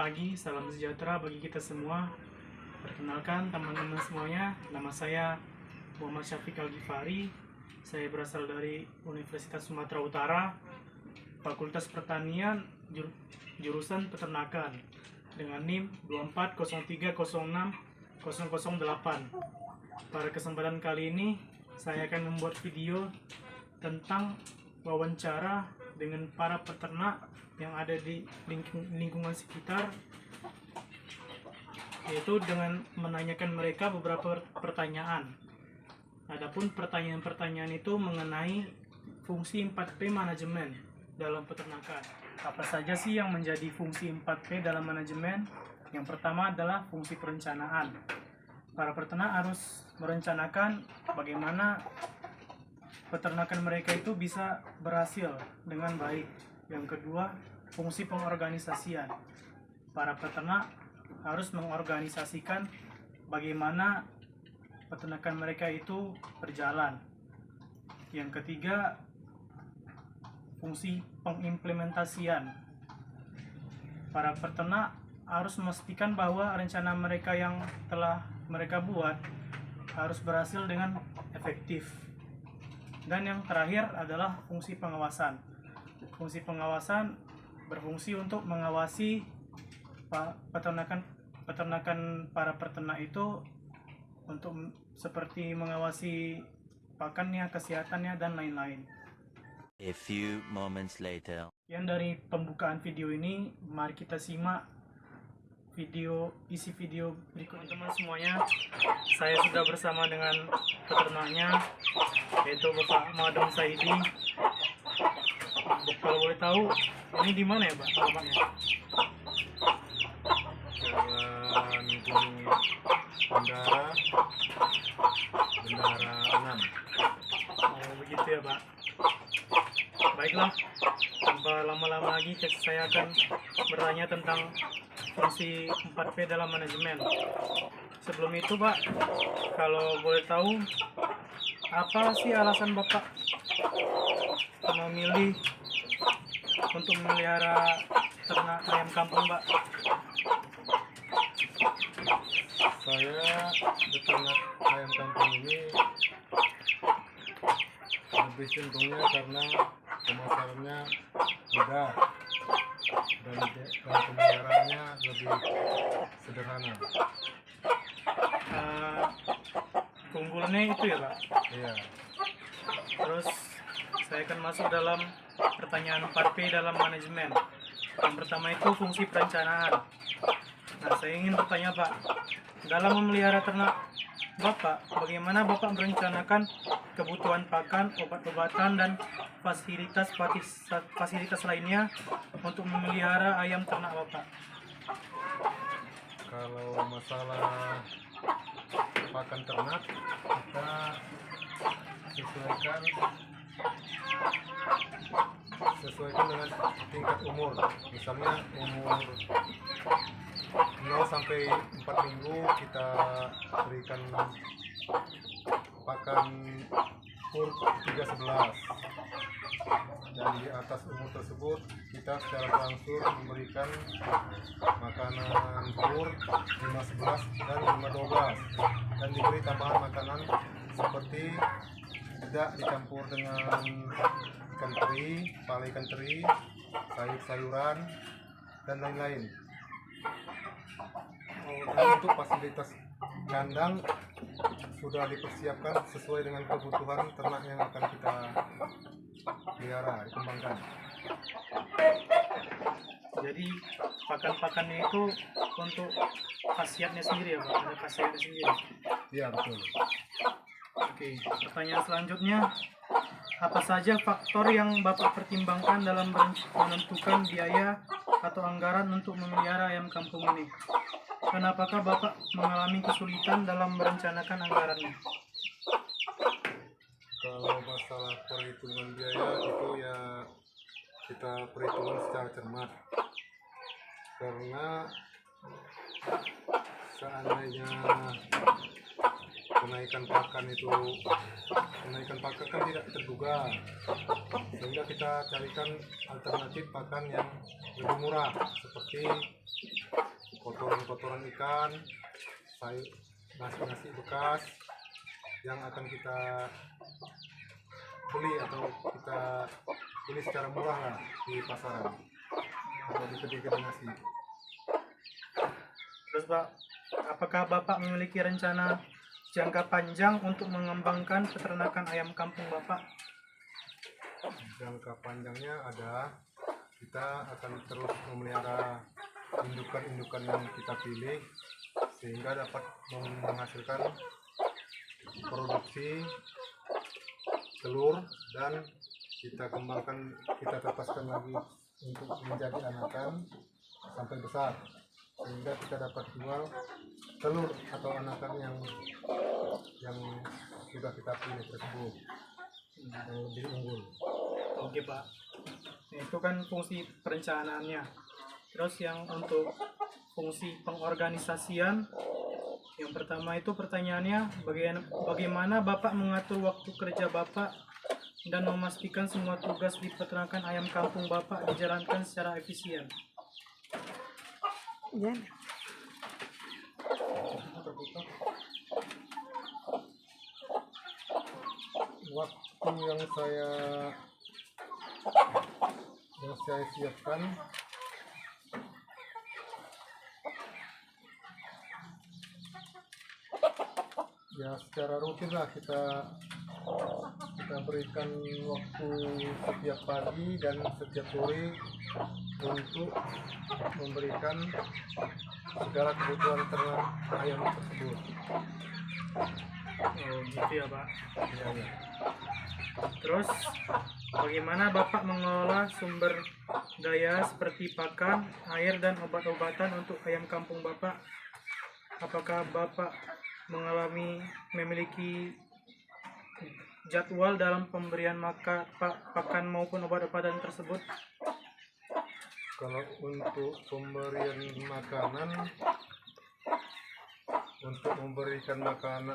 pagi, salam sejahtera bagi kita semua. Perkenalkan teman-teman semuanya, nama saya Muhammad Syafiq Al-Ghifari. Saya berasal dari Universitas Sumatera Utara, Fakultas Pertanian, jurusan Peternakan, dengan NIM 2403060008. Pada kesempatan kali ini, saya akan membuat video tentang wawancara dengan para peternak yang ada di lingkungan sekitar, yaitu dengan menanyakan mereka beberapa pertanyaan. Adapun pertanyaan-pertanyaan itu mengenai fungsi 4P manajemen dalam peternakan. Apa saja sih yang menjadi fungsi 4P dalam manajemen? Yang pertama adalah fungsi perencanaan. Para peternak harus merencanakan bagaimana peternakan mereka itu bisa berhasil dengan baik. Yang kedua, fungsi pengorganisasian. Para peternak harus mengorganisasikan bagaimana peternakan mereka itu berjalan. Yang ketiga, fungsi pengimplementasian. Para peternak harus memastikan bahwa rencana mereka yang telah mereka buat harus berhasil dengan efektif. Dan yang terakhir adalah fungsi pengawasan. Fungsi pengawasan berfungsi untuk mengawasi peternakan para peternak itu, untuk seperti mengawasi pakannya, kesehatannya, dan lain-lain. A few moments later. Yang dari pembukaan video ini, mari kita simak isi video berikut. Teman-teman semuanya, saya sudah bersama dengan peternaknya, yaitu Bapak Madam Saidi. Kalau boleh tahu, ini di mana ya, Pak, alamatnya? Jalan Gunung Bendara 6. Oh, begitu ya, Pak. Baiklah, tanpa lama-lama lagi saya akan bertanya tentang fungsi 4P dalam manajemen. Sebelum itu, Pak, kalau boleh tahu, apa sih alasan Bapak memilih untuk memelihara ternak ayam kampung, Pak? Saya beternak ayam kampung ini lebih cenderungnya karena pemasarannya mudah dan pemeliharaannya lebih sederhana. Keunggulannya itu ya, Pak? Iya. Terus saya akan masuk dalam pertanyaan 4P dalam manajemen. Yang pertama itu fungsi perencanaan. Nah, saya ingin bertanya, Pak, dalam memelihara ternak Bapak, bagaimana Bapak merencanakan kebutuhan pakan, obat-obatan, dan fasilitas lainnya untuk memelihara ayam ternak Bapak? Kalau masalah pakan ternak, kita sesuaikan dengan tingkat umur. Misalnya umur 0 sampai 4 minggu kita berikan pakan pur 311, dan di atas umur tersebut kita secara berangsur memberikan makanan pur 511 dan 512, dan diberi tambahan makanan seperti tidak dicampur dengan ikan teri, pala ikan teri, sayur-sayuran, dan lain-lain. Dan untuk fasilitas kandang sudah dipersiapkan sesuai dengan kebutuhan ternak yang akan kita pelihara, dikembangkan. Jadi pakan-pakannya itu untuk khasiatnya sendiri ya, Pak? Ada khasiatnya sendiri? Iya, betul. Oke, pertanyaan selanjutnya, apa saja faktor yang Bapak pertimbangkan dalam menentukan biaya atau anggaran untuk memelihara ayam kampung ini? Kenapakah Bapak mengalami kesulitan dalam merencanakan anggarannya? Kalau masalah perhitungan biaya itu ya kita perhitungan secara cermat, karena seandainya kenaikan pakan kan tidak terduga, sehingga kita carikan alternatif pakan yang lebih murah seperti kotoran-kotoran ikan, nasi bekas yang akan kita beli atau kita beli secara murah lah di pasaran atau di kedai-kedai nasi. Terus Pak, apakah Bapak memiliki rencana jangka panjang untuk mengembangkan peternakan ayam kampung Bapak? Jangka panjangnya ada, kita akan terus memelihara indukan-indukan yang kita pilih sehingga dapat menghasilkan produksi telur dan kita kembangkan, kita tepaskan lagi untuk menjadi anakan sampai besar sehingga kita dapat jual telur atau anakan yang sudah kita pilih tersebut yang lebih unggul. Oke Pak, itu kan fungsi perencanaannya. Terus yang untuk fungsi pengorganisasian, yang pertama itu pertanyaannya, bagaimana Bapak mengatur waktu kerja Bapak dan memastikan semua tugas di peternakan ayam kampung Bapak dijalankan secara efisien? Waktu yang saya siapkan ya secara rutin lah, kita berikan waktu setiap pagi dan setiap sore untuk memberikan segala kebutuhan ternak ayam tersebut. Oh gitu ya Pak. Ya, ya. Terus bagaimana Bapak mengelola sumber daya seperti pakan, air, dan obat-obatan untuk ayam kampung Bapak? Apakah Bapak memiliki jadwal dalam pemberian pakan maupun obat-obatan tersebut? Kalau untuk pemberian makanan,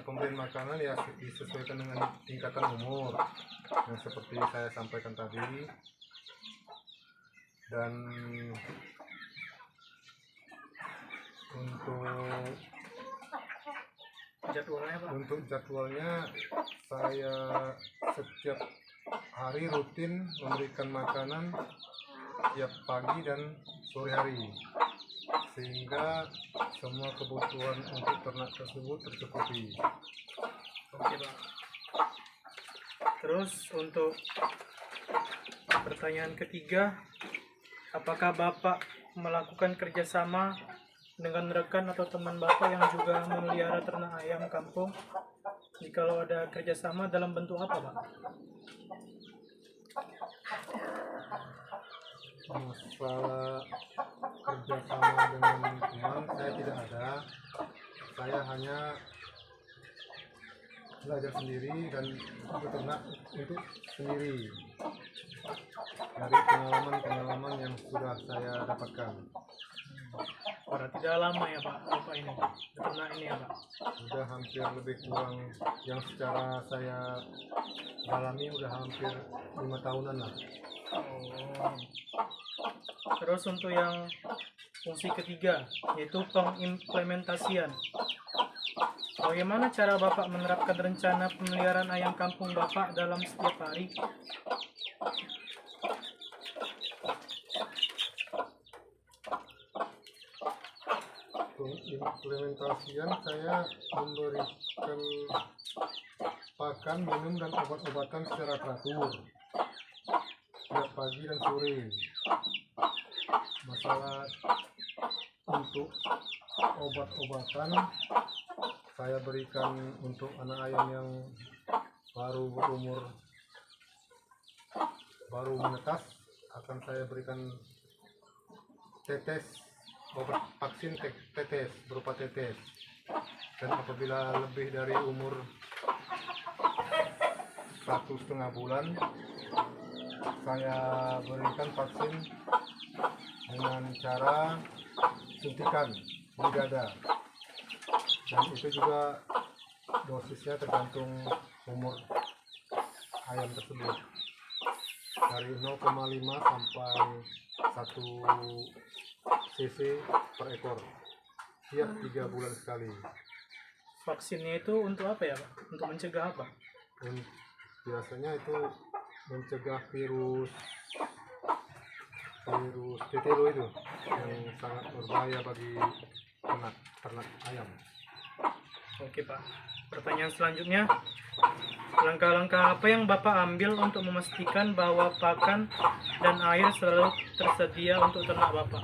pemberian makanan ya disesuaikan dengan tingkatan umur yang seperti saya sampaikan tadi. Dan untuk jadwalnya saya setiap hari rutin memberikan makanan tiap pagi dan sore hari sehingga semua kebutuhan untuk ternak tersebut tercukupi. Oke Pak. Terus untuk pertanyaan ketiga, apakah Bapak melakukan kerjasama dengan rekan atau teman Bapak yang juga memelihara ternak ayam kampung? Jikalau ada kerjasama, dalam bentuk apa Pak? Masalah kerjasama dengan teman saya tidak ada, saya hanya belajar sendiri dan beternak untuk sendiri dari pengalaman yang sudah saya dapatkan. Tidak lama ya Pak, Bapak ini beternak ini ya Pak? Sudah hampir lebih kurang, yang secara saya dalami udah hampir 5 tahunan lah. Oh. Terus untuk yang fungsi ketiga, yaitu pengimplementasian. Bagaimana cara Bapak menerapkan rencana pemeliharaan ayam kampung Bapak dalam setiap hari? Pengimplementasian saya memberikan pakan, minum, dan obat-obatan secara teratur setiap pagi dan sore. Masalah untuk obat-obatan saya berikan untuk anak ayam yang baru menetas, akan saya berikan obat vaksin tetes berupa tetes, dan apabila lebih dari umur 1,5 bulan saya berikan vaksin dengan cara suntikan di dada, dan itu juga dosisnya tergantung umur ayam tersebut, dari 0,5 sampai 1 cc per ekor. tiap 3 bulan sekali. Vaksinnya itu untuk apa ya Pak? Untuk mencegah apa? Dan biasanya itu mencegah virus tetelo itu yang sangat berbahaya bagi ternak ayam. Oke Pak. Pertanyaan selanjutnya, langkah-langkah apa yang Bapak ambil untuk memastikan bahwa pakan dan air selalu tersedia untuk ternak Bapak?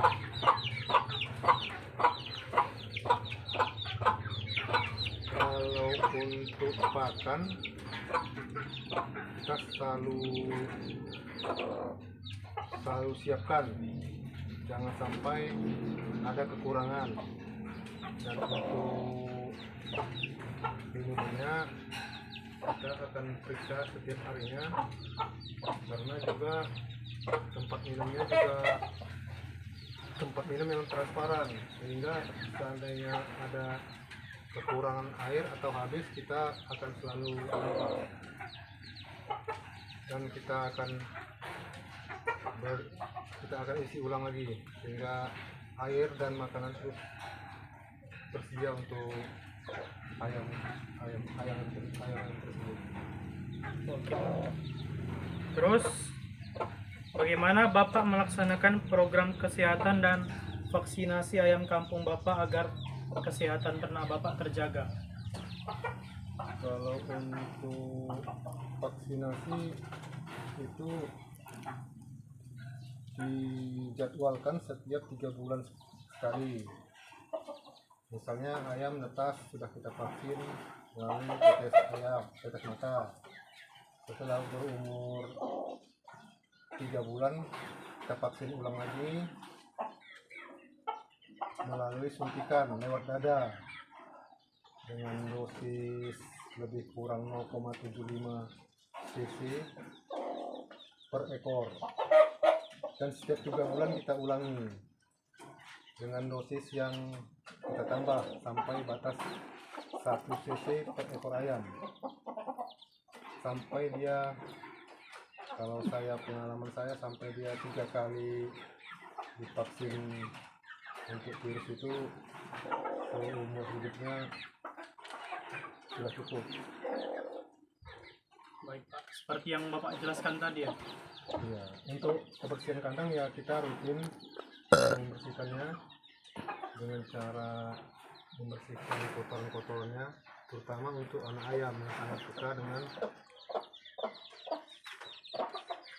Kalau untuk pakan, kita selalu siapkan, jangan sampai ada kekurangan. Dan untuk minumannya kita akan periksa setiap harinya, karena juga tempat minum yang transparan, sehingga seandainya ada kekurangan air atau habis, kita akan selalu lupa, dan kita akan isi ulang lagi, sehingga air dan makanan terus tersedia untuk ayam tersebut. Oke. Terus, bagaimana Bapak melaksanakan program kesehatan dan vaksinasi ayam kampung Bapak agar kesehatan ternak Bapak terjaga? Kalau untuk vaksinasi itu dijadwalkan setiap 3 bulan sekali. Misalnya ayam netas sudah kita vaksin melalui tetes mata. Setelah berumur 3 bulan kita vaksin ulang lagi melalui suntikan lewat dada dengan dosis lebih kurang 0,75 cc per ekor, dan setiap 3 bulan kita ulangi dengan dosis yang kita tambah sampai batas 1 cc per ekor ayam, sampai dia, kalau pengalaman saya sampai dia 3 kali divaksin untuk virus itu, umur hidupnya sudah cukup. Baik Pak, seperti yang Bapak jelaskan tadi ya. Ya, untuk kebersihan kandang ya kita rutin membersihkannya dengan cara membersihkan kotoran-kotorannya, terutama untuk anak ayam yang sangat suka dengan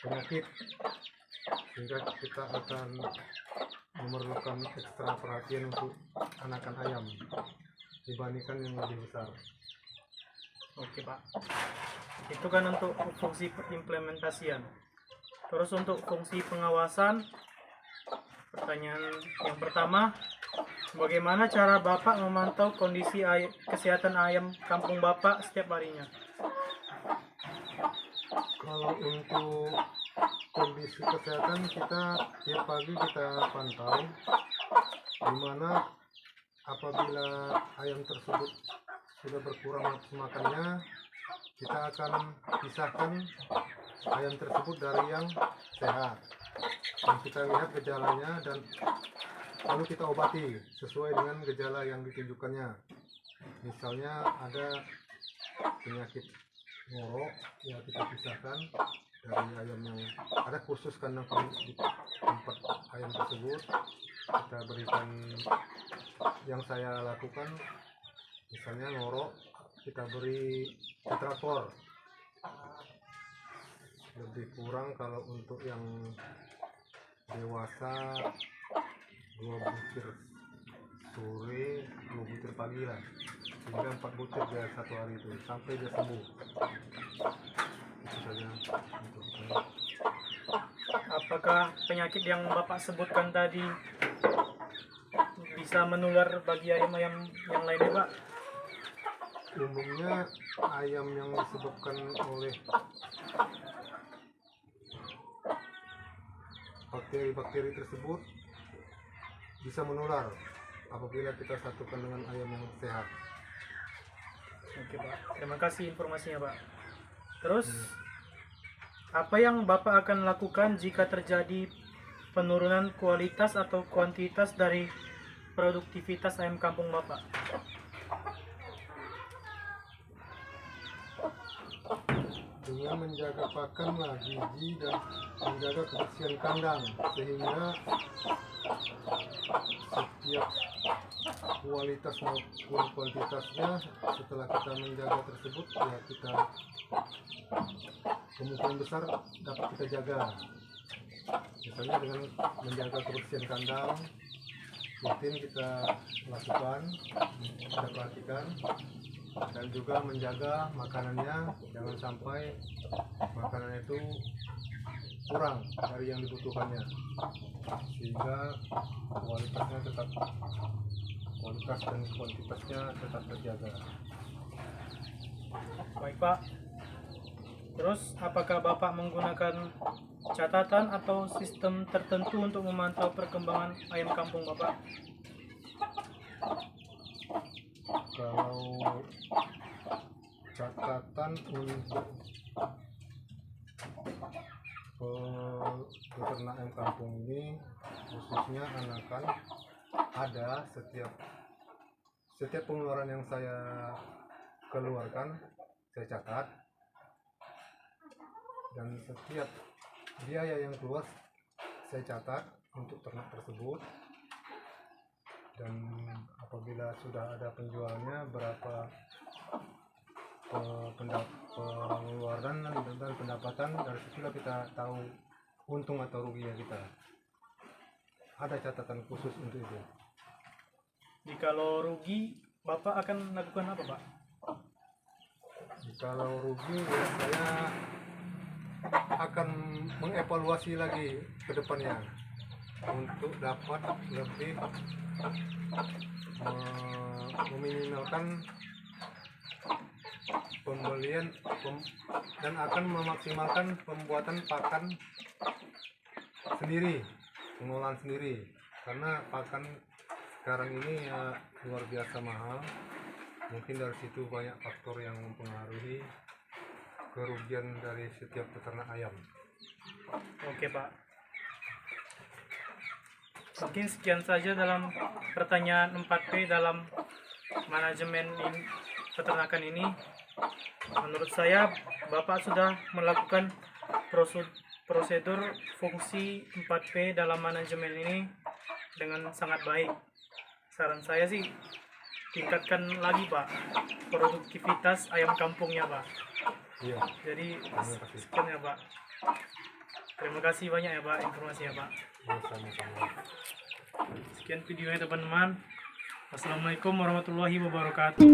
penyakit, sehingga kita akan memerlukan ekstra perhatian untuk anakan ayam dibandingkan yang lebih besar. Oke Pak, itu kan untuk fungsi implementasian. Terus untuk fungsi pengawasan, pertanyaan yang pertama, bagaimana cara Bapak memantau kondisi kesehatan ayam kampung Bapak setiap harinya? Kalau untuk kondisi kesehatan, kita tiap pagi kita pantau, di mana apabila ayam tersebut sudah berkurang nafsu makannya, kita akan pisahkan ayam tersebut dari yang sehat, dan kita lihat gejalanya, dan lalu kita obati sesuai dengan gejala yang ditunjukkannya. Misalnya ada penyakit ngorok, ya kita pisahkan dari ayam yang ada khusus kandang di tempat ayam tersebut. Kita berikan, yang saya lakukan misalnya ngorok, kita beri tetrapor lebih kurang, kalau untuk yang dewasa 2 butir sore, 2 butir pagi lah, hingga 4 butir dia 1 hari itu sampai dia sembuh. Itu saja untuk saya. Apakah penyakit yang Bapak sebutkan tadi bisa menular bagi ayam-ayam yang lainnya Pak? Umumnya ayam yang disebabkan oleh bakteri-bakteri tersebut bisa menular apabila kita satukan dengan ayam yang sehat. Oke Pak, terima kasih informasinya Pak. Terus, apa yang Bapak akan lakukan jika terjadi penurunan kualitas atau kuantitas dari produktivitas ayam kampung Bapak? Dengan menjaga pakan, gizi, dan menjaga kebersihan kandang, sehingga setiap kualitas maupun kuantitasnya setelah kita menjaga tersebut ya kita kemungkinan besar dapat kita jaga. Misalnya dengan menjaga kebersihan kandang rutin kita lakukan, kita perhatikan, dan juga menjaga makanannya, jangan sampai makanannya itu kurang dari yang dibutuhkannya, sehingga kualitas dan kuantitasnya tetap terjaga. Baik Pak. Terus apakah Bapak menggunakan catatan atau sistem tertentu untuk memantau perkembangan ayam kampung Bapak? Kalau catatan untuk peternak ayam kampung ini, khususnya anakan, ada setiap pengeluaran yang saya keluarkan saya catat, dan setiap biaya yang keluar saya catat untuk ternak tersebut, dan apabila sudah ada penjualannya berapa pengeluaran dan pendapatan, dari situlah kita tahu untung atau ruginya kita. Ada catatan khusus untuk itu. Jikalau rugi, Bapak akan lakukan apa Pak? Kalau rugi ya saya akan mengevaluasi lagi ke depannya untuk dapat lebih meminimalkan pembelian dan akan memaksimalkan pembuatan pakan sendiri, pengolahan sendiri, karena pakan sekarang ini ya luar biasa mahal. Mungkin dari situ banyak faktor yang mempengaruhi kerugian dari setiap peternak ayam. Oke Pak. Mungkin sekian saja dalam pertanyaan 4P dalam manajemen peternakan ini. Menurut saya Bapak sudah melakukan prosedur fungsi 4P dalam manajemen ini dengan sangat baik. Saran saya sih tingkatkan lagi Pak produktivitas ayam kampungnya Pak. Iya. Jadi sekian ya Pak. Terima kasih banyak ya Pak informasinya Pak. Ya, sama-sama. Sekian videonya teman-teman. Wassalamualaikum warahmatullahi wabarakatuh.